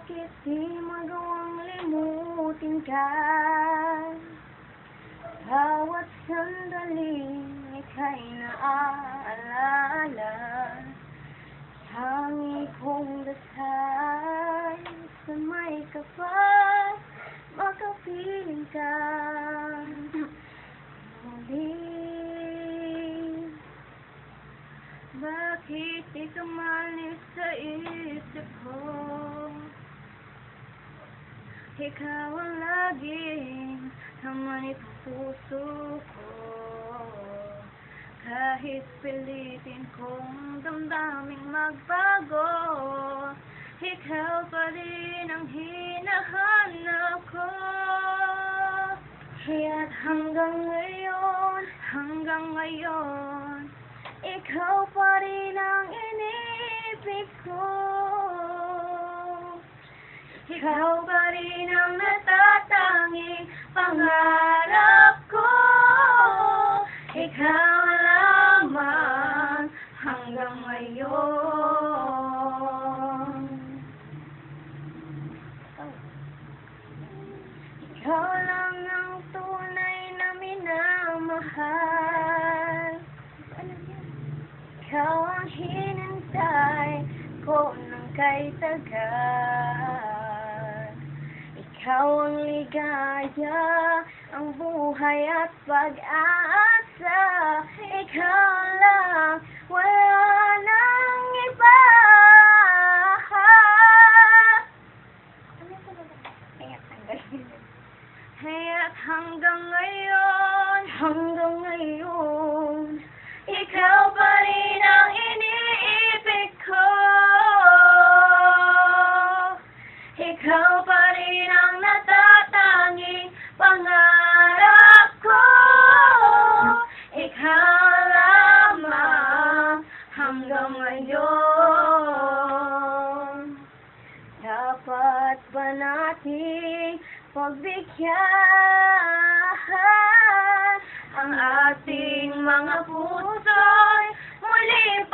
Bakit di magawang limutin ka? Bawat sandaling ika'y naaalala. Hangi kong dasal sa may kapal, makapiling ka muli. Bakit di ka malis sa isip ko? Ikaw ang laging naman sa puso ko. Kahit pilitin kong damdaming magbago, ikaw pa rin ang hinahanap ko. Kaya't hanggang ngayon, ikaw pa rin ang iniibig ko. Ikaw pa rin ang natatanging pangarap ko. Ikaw lamang hanggang ngayon. Ikaw lang ang tunay na minamahal. Ikaw ang hinintay ko ng kay tagal. Ikaw ang ligaya, ang buhay at pag-asa. Ikaw lang, wala nang iba. Kaya't hanggang ngayon, ikaw pa rin ang iniibig ko. Ikaw pa rin ang natatanging pangarap ko. Ikaw lamang hanggang ngayon. Dapat ba nating pagbigyan ang ating mga puso'y muling